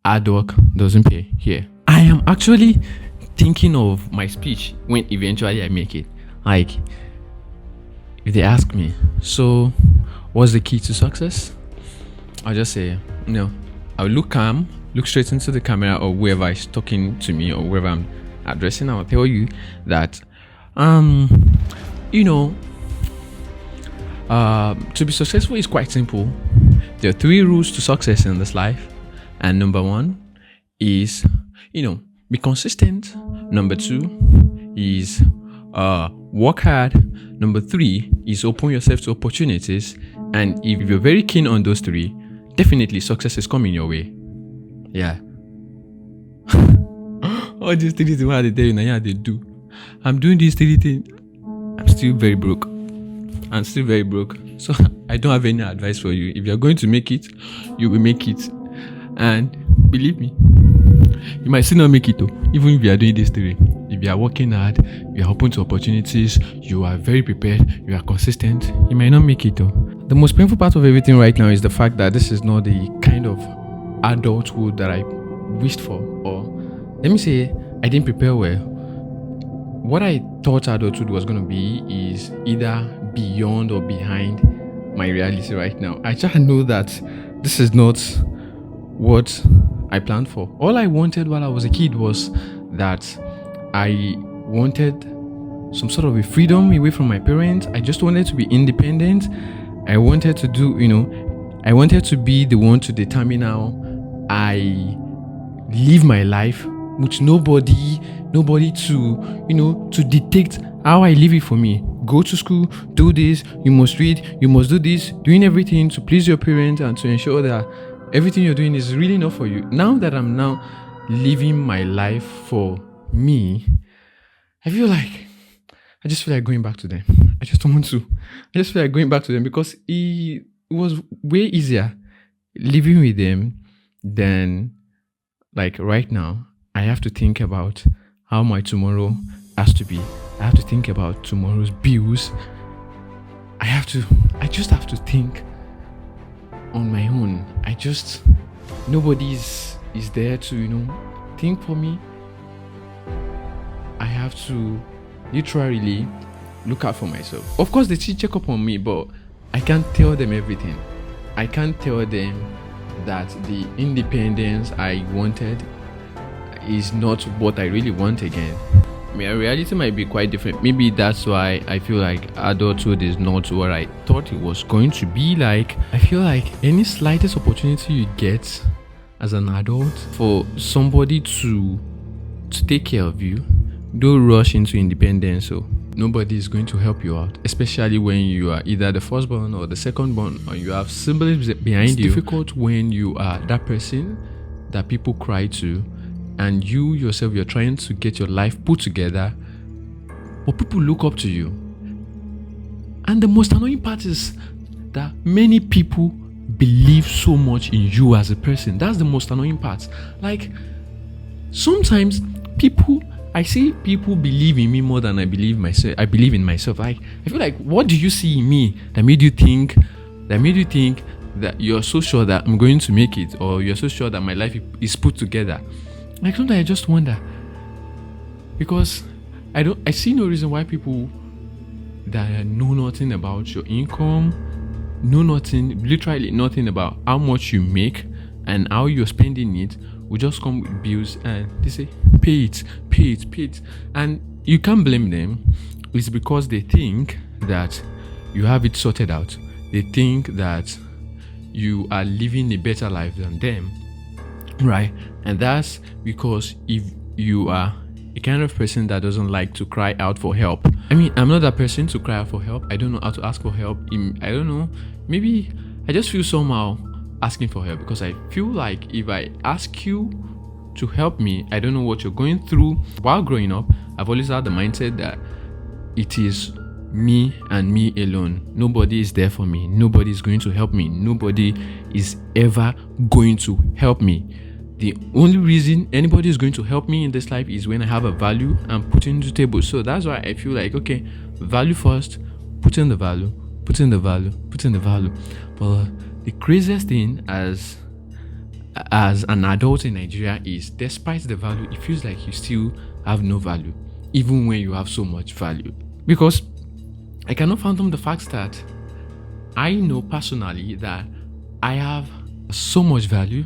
Hard work doesn't pay here. I am actually thinking of my speech when eventually I make it. Like, if they ask me, so what's the key to success? I'll just say, I'll look calm, look straight into the camera or whoever is talking to me or whoever I'm addressing. I'll tell you that, you know, to be successful is quite simple. There are 3 rules to success in this life. And number 1 is, be consistent. Number 2 is work hard. Number 3 is open yourself to opportunities. And if you're very keen on those 3, definitely success is coming your way. Yeah. All these 3 things what they tell you now, they do. I'm doing these 3 things. I'm still very broke. So I don't have any advice for you. If you're going to make it, you will make it. And believe me, you might still not make it though, even if you are doing this 3. If you are working hard, you are open to opportunities, you are very prepared, you are consistent, you might not make it though. The most painful part of everything right now is the fact that this is not the kind of adulthood that I wished for. Or let me say, I didn't prepare well. What I thought adulthood was going to be is either beyond or behind my reality right now. I just know that this is not what I planned for. All I wanted while I was a kid was that I wanted some sort of a freedom away from my parents. I just wanted to be independent. I wanted to do, I wanted to be the one to determine how I live my life, with nobody to dictate how I live it for me. Go to school, do this, you must read, you must do this, doing everything to please your parents and to ensure that everything you're doing is really not for you. Now that I'm now living my life for me, I just feel like going back to them. I just don't want to. I just feel like going back to them because it was way easier living with them than like right now. I have to think about how my tomorrow has to be. I have to think about tomorrow's bills. I just have to think on my own. Nobody is there to, think for me. I have to literally look out for myself. Of course, they still check up on me, but I can't tell them everything. I can't tell them that the independence I wanted is not what I really want again. My reality might be quite different. Maybe that's why I feel like adulthood is not what I thought it was going to be like. I feel like any slightest opportunity you get as an adult for somebody to take care of you, don't rush into independence. So nobody is going to help you out, especially when you are either the firstborn or the secondborn or you have siblings behind you. It's difficult when you are that person that people cry to and you yourself, you're trying to get your life put together, but people look up to you. And the most annoying part is that many people believe so much in you as a person. That's the most annoying part. Like, sometimes I see people believe in me more than I believe in myself. Like, I feel like, what do you see in me that made you think that you're so sure that I'm going to make it, or you're so sure that my life is put together? Like, sometimes I just wonder, because I see no reason why people that know nothing about your income, literally nothing about how much you make and how you're spending it, will just come with bills and they say, pay it. And you can't blame them. It's because they think that you have it sorted out. They think that you are living a better life than them. Right? And that's because if you are a kind of person that doesn't like to cry out for help. I mean, I'm not that person to cry out for help. I don't know how to ask for help. I don't know. Maybe I just feel somehow asking for help, because I feel like if I ask you to help me, I don't know what you're going through. While growing up, I've always had the mindset that it is me and me alone. Nobody is there for me. Nobody is going to help me. Nobody is ever going to help me. The only reason anybody is going to help me in this life is when I have a value and put it into the table. So that's why I feel like, okay, value first, put in the value. But the craziest thing, as as an adult in Nigeria is, despite the value, it feels like you still have no value, even when you have so much value. Because I cannot fathom the fact that I know personally that I have so much value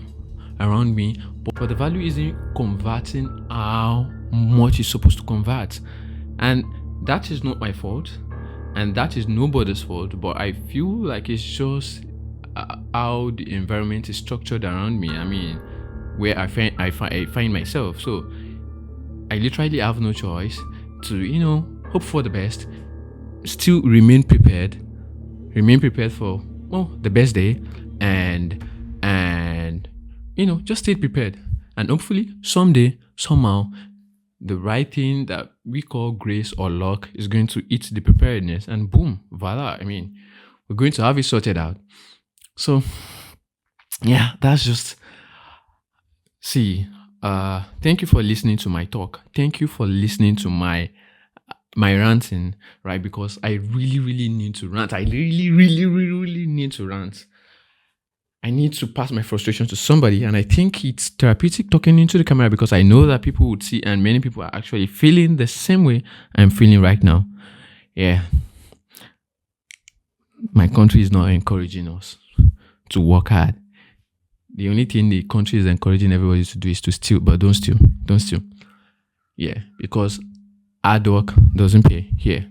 around me, but the value isn't converting how much it's supposed to convert. And that is not my fault, and that is nobody's fault, but I feel like it's just how the environment is structured around me. I mean, where I find myself. So I literally have no choice to, hope for the best, still remain prepared for the best day, and just stay prepared, and hopefully someday, somehow, the right thing that we call grace or luck is going to eat the preparedness, and boom, voila. I mean, we're going to have it sorted out. So yeah, that's just see. Thank you for listening to my talk. Thank you for listening to my ranting, right? Because I really, really need to rant. I really, really, really, really need to rant. I need to pass my frustration to somebody, and I think it's therapeutic talking into the camera, because I know that people would see, and many people are actually feeling the same way I'm feeling right now. Yeah. My country is not encouraging us to work hard. The only thing the country is encouraging everybody to do is to steal, but don't steal. Don't steal. Yeah, because hard work doesn't pay here.